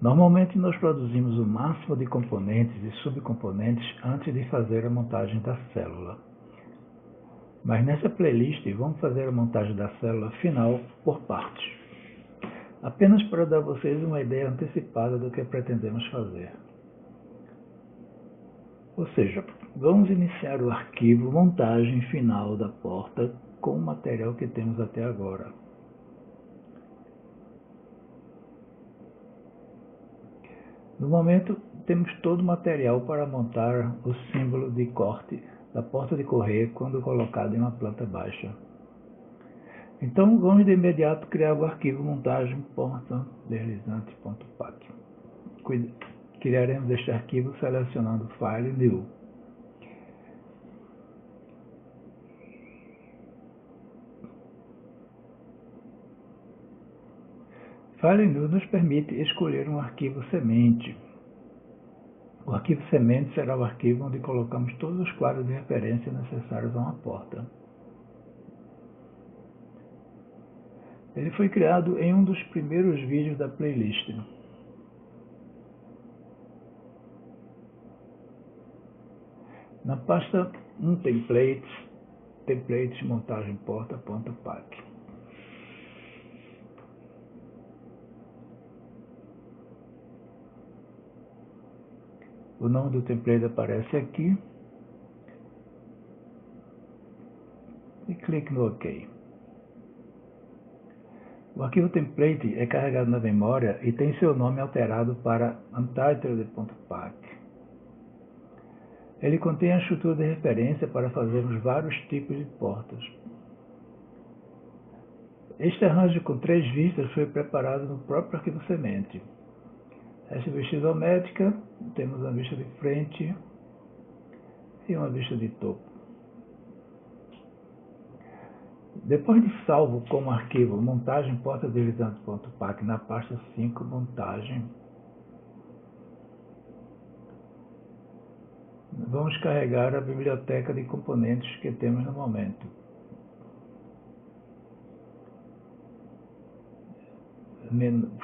Normalmente nós produzimos o máximo de componentes e subcomponentes antes de fazer a montagem da célula. Mas nessa playlist vamos fazer a montagem da célula final por partes. Apenas para dar a vocês uma ideia antecipada do que pretendemos fazer. Ou seja, vamos iniciar o arquivo montagem final da porta com o material que temos até agora. No momento, temos todo o material para montar o símbolo de corte da porta de correio quando colocado em uma planta baixa. Então, vamos de imediato criar o arquivo montagem porta deslizante.pack. Criaremos este arquivo selecionando File New. File New nos permite escolher um arquivo semente. O arquivo semente será o arquivo onde colocamos todos os quadros de referência necessários a uma porta. Ele foi criado em um dos primeiros vídeos da playlist. Na pasta templates montagem porta.pack. O nome do template aparece aqui. E clique no OK. O arquivo template é carregado na memória e tem seu nome alterado para untitled.pack. Ele contém a estrutura de referência para fazermos vários tipos de portas. Este arranjo com 3 vistas foi preparado no próprio arquivo semente. Esta vista isométrica, temos uma vista de frente e uma vista de topo. Depois de salvo como arquivo montagem porta deslizante.pack na pasta 5 montagem, vamos carregar a biblioteca de componentes que temos no momento.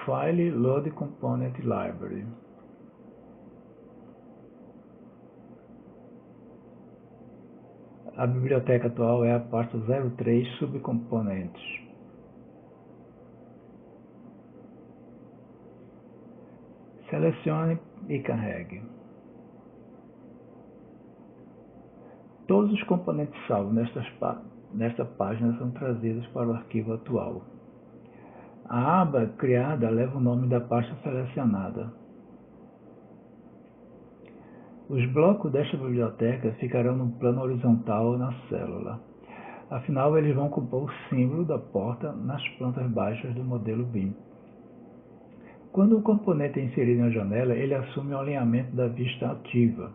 File Load Component Library. A biblioteca atual é a pasta 03 Subcomponentes. Selecione e carregue. Todos os componentes salvos nesta página são trazidos para o arquivo atual. A aba criada leva o nome da pasta selecionada. Os blocos desta biblioteca ficarão no plano horizontal na célula. Afinal, eles vão compor o símbolo da porta nas plantas baixas do modelo BIM. Quando o componente é inserido em uma janela, ele assume o alinhamento da vista ativa.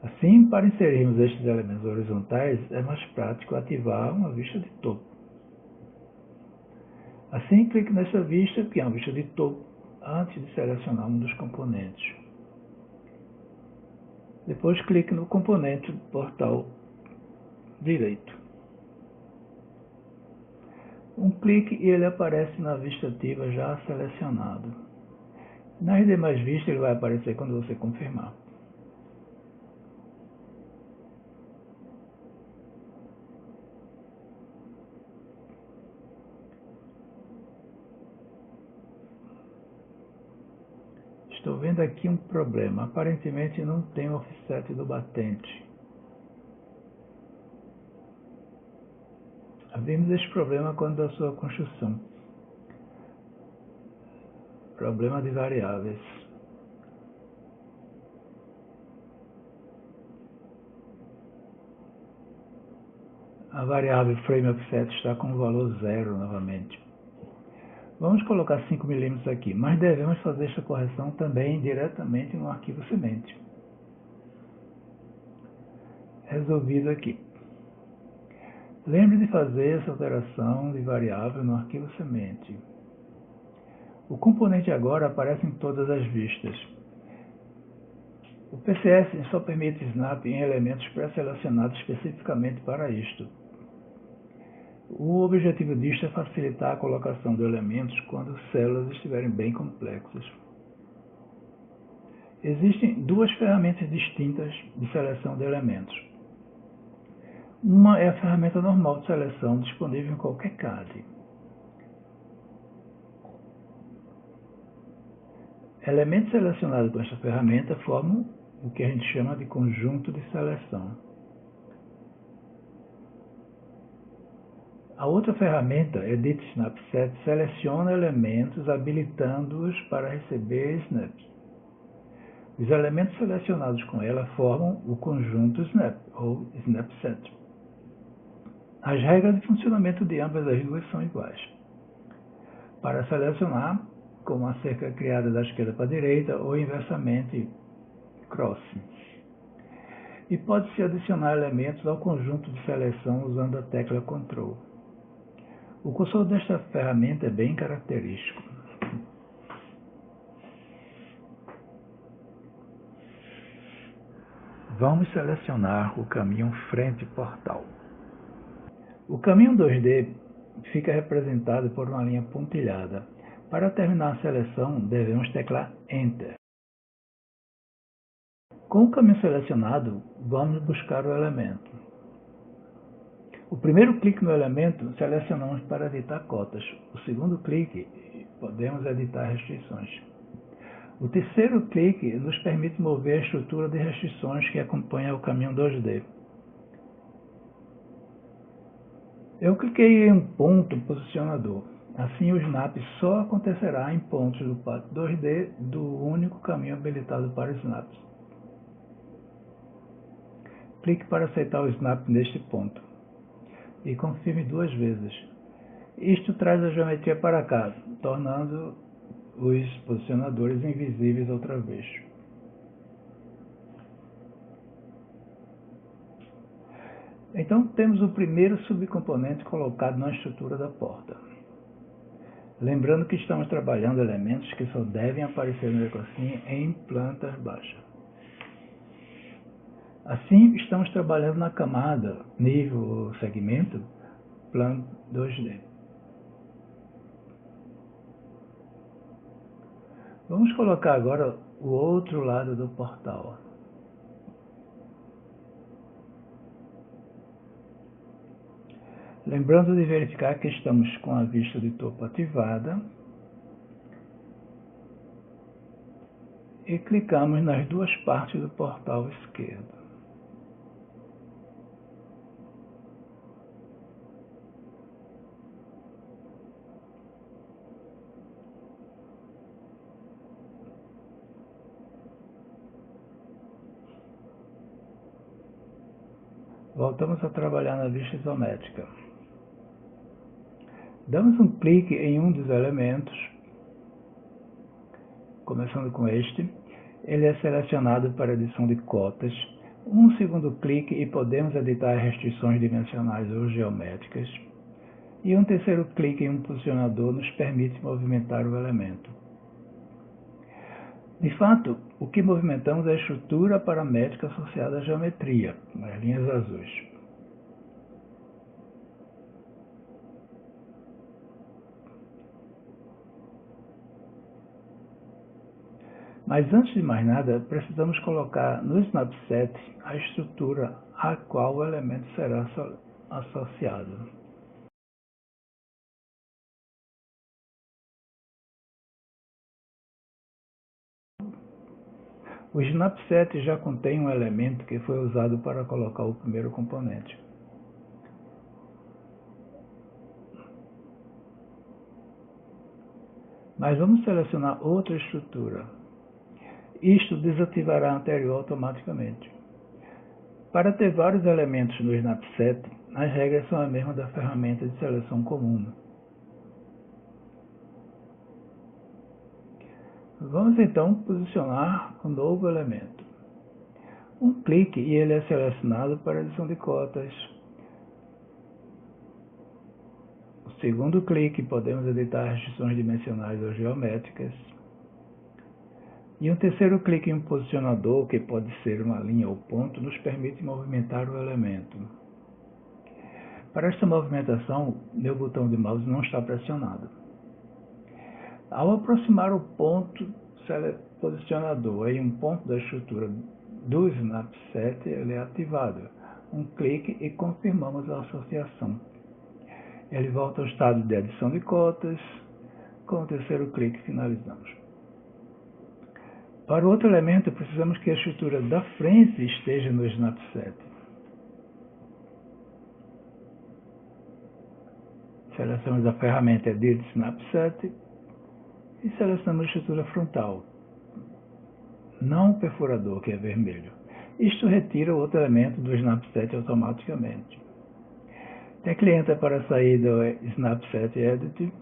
Assim, para inserirmos estes elementos horizontais, é mais prático ativar uma vista de topo. Assim, clique nessa vista, que é uma vista de topo, antes de selecionar um dos componentes. Depois, clique no componente portal direito. Um clique e ele aparece na vista ativa já selecionado. Nas demais vistas, ele vai aparecer quando você confirmar. Estou vendo aqui um problema. Aparentemente não tem o offset do batente. Vimos esse problema quando da sua construção. Problema de variáveis. A variável frame offset está com o valor 0 novamente. Vamos colocar 5 mm aqui, mas devemos fazer esta correção também diretamente no arquivo semente. Resolvido aqui. Lembre de fazer essa alteração de variável no arquivo semente. O componente agora aparece em todas as vistas. O PCS só permite snap em elementos pré-selecionados especificamente para isto. O objetivo disto é facilitar a colocação de elementos quando as células estiverem bem complexas. Existem duas ferramentas distintas de seleção de elementos. Uma é a ferramenta normal de seleção disponível em qualquer CAD. Elementos selecionados com esta ferramenta formam o que a gente chama de conjunto de seleção. A outra ferramenta, Edit Snapset, seleciona elementos habilitando-os para receber snaps. Os elementos selecionados com ela formam o conjunto Snap, ou Snapset. As regras de funcionamento de ambas as duas são iguais. Para selecionar, como a cerca criada da esquerda para a direita, ou inversamente, cross. E pode-se adicionar elementos ao conjunto de seleção usando a tecla Ctrl. O cursor desta ferramenta é bem característico. Vamos selecionar o caminho frente portal. O caminho 2D fica representado por uma linha pontilhada. Para terminar a seleção, devemos teclar Enter. Com o caminho selecionado, vamos buscar o elemento. O primeiro clique no elemento, selecionamos para editar cotas. O segundo clique, podemos editar restrições. O terceiro clique nos permite mover a estrutura de restrições que acompanha o caminho 2D. Eu cliquei em um ponto posicionador. Assim, o snap só acontecerá em pontos do path 2D do único caminho habilitado para snaps. Clique para aceitar o snap neste ponto e confirme 2 vezes. Isto traz a geometria para cá, tornando os posicionadores invisíveis outra vez. Então temos o primeiro subcomponente colocado na estrutura da porta. Lembrando que estamos trabalhando elementos que só devem aparecer no negocinho em plantas baixas. Assim, estamos trabalhando na camada, nível ou segmento, plano 2D. Vamos colocar agora o outro lado do portal. Lembrando de verificar que estamos com a vista de topo ativada e clicamos nas duas partes do portal esquerdo. Voltamos a trabalhar na vista isométrica. Damos um clique em um dos elementos, começando com este. Ele é selecionado para edição de cotas. Um segundo clique e podemos editar restrições dimensionais ou geométricas. E um terceiro clique em um posicionador nos permite movimentar o elemento. De fato, o que movimentamos é a estrutura paramétrica associada à geometria, as linhas azuis. Mas antes de mais nada, precisamos colocar no Snapset a estrutura a qual o elemento será associado. O Snapset já contém um elemento que foi usado para colocar o primeiro componente. Mas vamos selecionar outra estrutura. Isto desativará a anterior automaticamente. Para ter vários elementos no Snapset, as regras são as mesmas da ferramenta de seleção comum. Vamos então posicionar um novo elemento. Um clique e ele é selecionado para edição de cotas. O segundo clique podemos editar restrições dimensionais ou geométricas. E um terceiro clique em um posicionador, que pode ser uma linha ou ponto, nos permite movimentar o elemento. Para esta movimentação, meu botão de mouse não está pressionado. Ao aproximar o ponto posicionador em um ponto da estrutura do Snapset, ele é ativado. Um clique e confirmamos a associação. Ele volta ao estado de adição de cotas. Com o terceiro clique, finalizamos. Para o outro elemento, precisamos que a estrutura da frente esteja no Snapset. Selecionamos a ferramenta Edit Snapset e selecionamos a estrutura frontal, não o perfurador, que é vermelho. Isto retira o outro elemento do Snapset automaticamente. Tecle Enter para sair do Snapset Edit.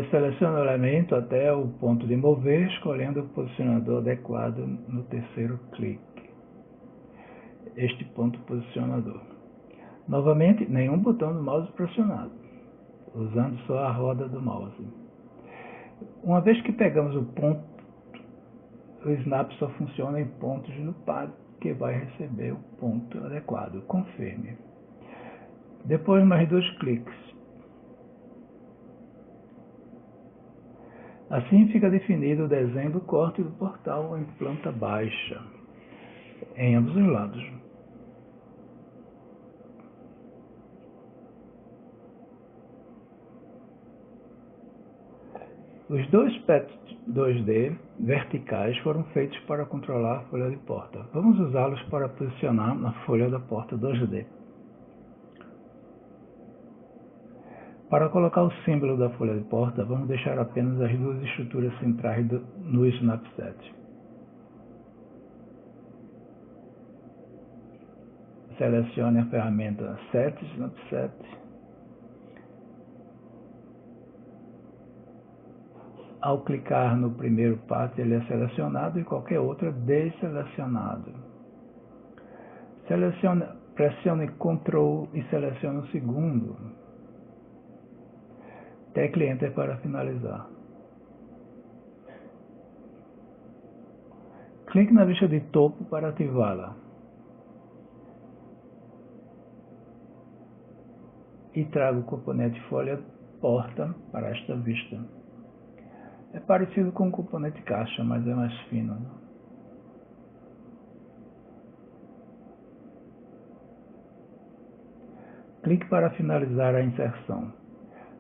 Seleciona o elemento até o ponto de mover, escolhendo o posicionador adequado no terceiro clique. Este ponto posicionador. Novamente, nenhum botão do mouse pressionado, usando só a roda do mouse. Uma vez que pegamos o ponto, o Snap só funciona em pontos no pad, que vai receber o ponto adequado. Confirme. Depois, mais 2 cliques. Assim fica definido o desenho do corte do portal em planta baixa, em ambos os lados. Os dois pets 2D verticais foram feitos para controlar a folha de porta. Vamos usá-los para posicionar na folha da porta 2D. Para colocar o símbolo da folha de porta, vamos deixar apenas as duas estruturas centrais no Snapset. Selecione a ferramenta Set Snapset. Ao clicar no primeiro path, ele é selecionado e qualquer outro é desselecionado. Pressione Ctrl e selecione o segundo. Tecle Enter para finalizar. Clique na vista de topo para ativá-la. E traga o componente folha porta para esta vista. É parecido com o componente caixa, mas é mais fino. Clique para finalizar a inserção.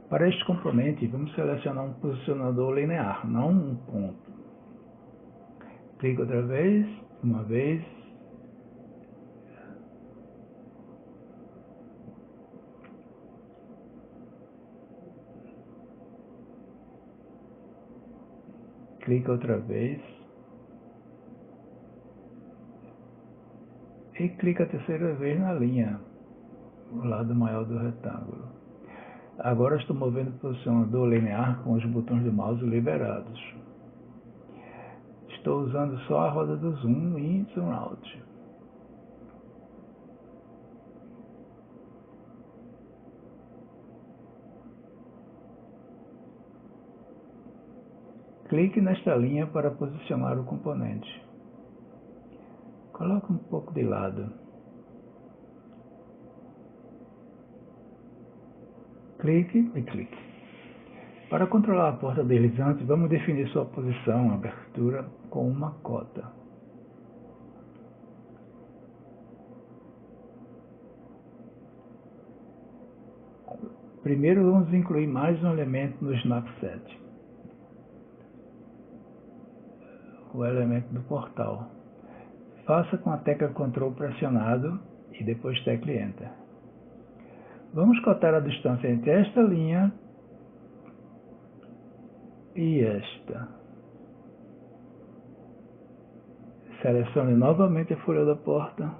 Para este componente, vamos selecionar um posicionador linear, não um ponto. Clique outra vez, uma vez. Clique outra vez. E clique a terceira vez na linha, o lado maior do retângulo. Agora estou movendo o posicionador linear com os botões do mouse liberados. Estou usando só a roda do zoom e zoom out. Clique nesta linha para posicionar o componente. Coloque um pouco de lado. Clique e clique. Para controlar a porta deslizante, vamos definir sua posição, abertura, com uma cota. Primeiro vamos incluir mais um elemento no Snapset. O elemento do portal. Faça com a tecla Ctrl pressionado e depois tecle Enter. Vamos cotar a distância entre esta linha e esta. Selecione novamente a folha da porta.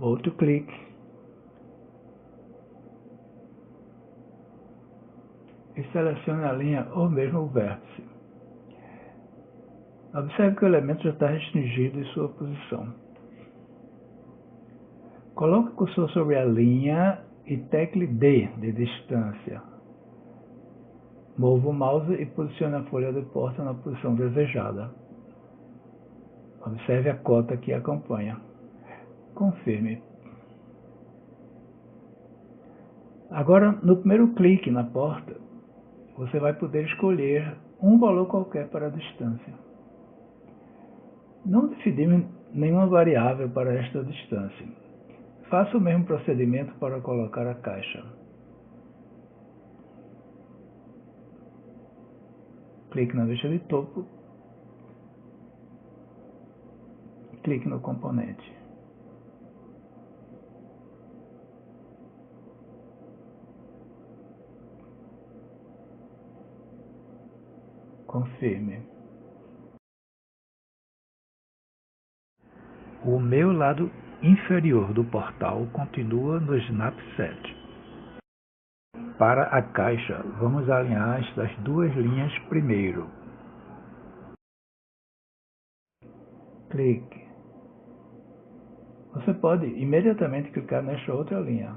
Outro clique. E selecione a linha ou mesmo o vértice. Observe que o elemento já está restringido em sua posição. Coloque o cursor sobre a linha e tecle D de distância. Mova o mouse e posicione a folha de porta na posição desejada. Observe a cota que acompanha. Confirme. Agora, no primeiro clique na porta, você vai poder escolher um valor qualquer para a distância. Não definimos nenhuma variável para esta distância. Faça o mesmo procedimento para colocar a caixa. Clique na vista de topo. Clique no componente. Confirme. O meu lado inferior do portal continua no Snapset. Para a caixa, vamos alinhar estas duas linhas primeiro. Clique. Você pode imediatamente clicar nesta outra linha.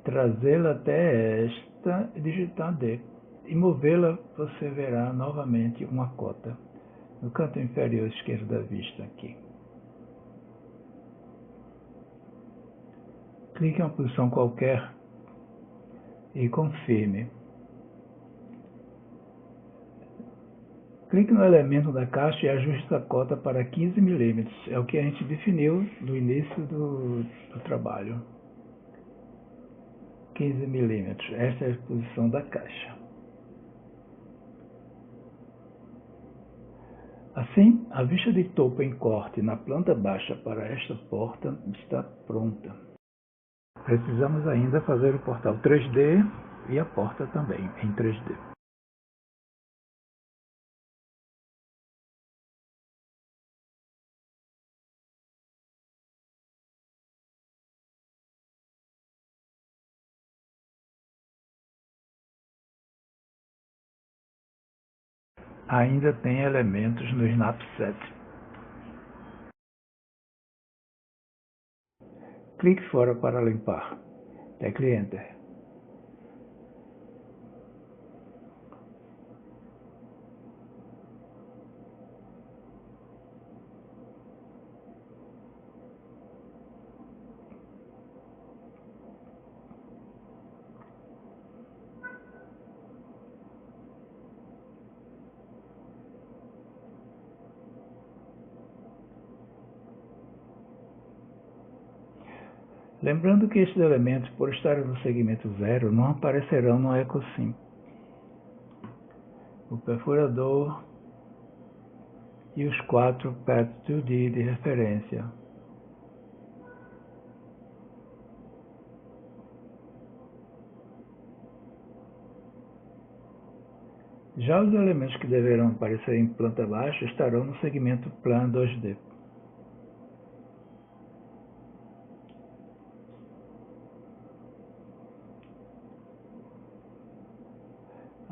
Trazê-la até esta e digitar D. E movê-la, você verá novamente uma cota no canto inferior esquerdo da vista aqui. Clique em uma posição qualquer e confirme. Clique no elemento da caixa e ajuste a cota para 15 mm. É o que a gente definiu no início do trabalho. 15 mm. Esta é a posição da caixa. Assim, a vista de topo em corte na planta baixa para esta porta está pronta. Precisamos ainda fazer o portal 3D e a porta também em 3D. Ainda tem elementos no Snapset. Clique fora para limpar. Tecle Enter. Lembrando que estes elementos, por estarem no segmento 0, não aparecerão no EcoSim. O perfurador e os 4 paths 2D de referência. Já os elementos que deverão aparecer em planta baixa estarão no segmento Plan 2D.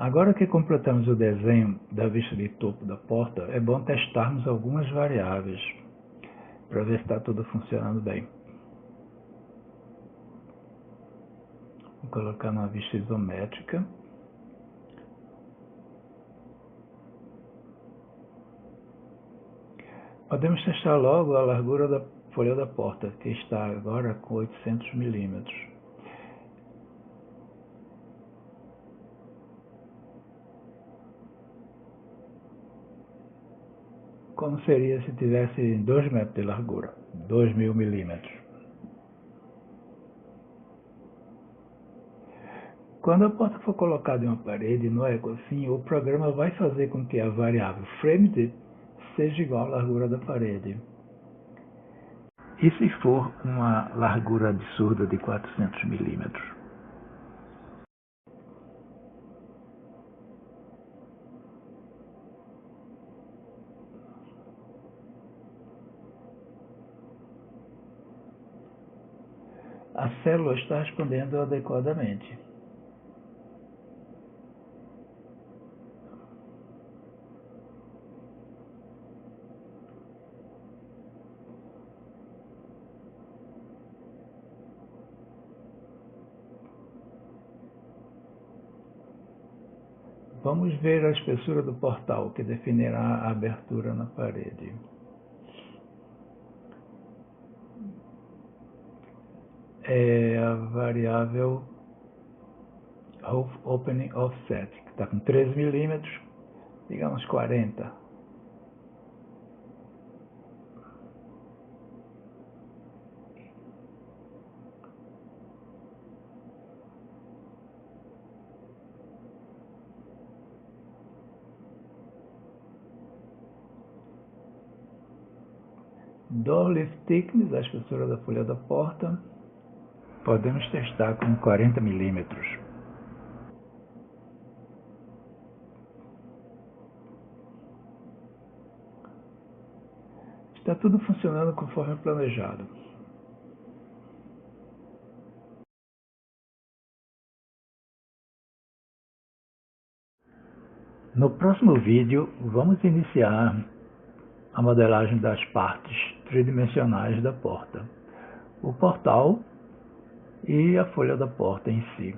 Agora que completamos o desenho da vista de topo da porta, é bom testarmos algumas variáveis para ver se está tudo funcionando bem. Vou colocar na vista isométrica. Podemos testar logo a largura da folha da porta, que está agora com 800 mm. Como seria se tivesse 2 metros de largura, 2000 milímetros. Quando a porta for colocada em uma parede no EcoSim, o programa vai fazer com que a variável FrameDepth seja igual à largura da parede. E se for uma largura absurda de 400 milímetros? A célula está respondendo adequadamente. Vamos ver a espessura do portal, que definirá a abertura na parede. É a variável Roof Opening Offset, que está com 13 milímetros, digamos 40. Door Lift Thickness, a espessura da folha da porta, podemos testar com 40 milímetros. Está tudo funcionando conforme planejado. No próximo vídeo, vamos iniciar a modelagem das partes tridimensionais da porta, o portal e a folha da porta em si.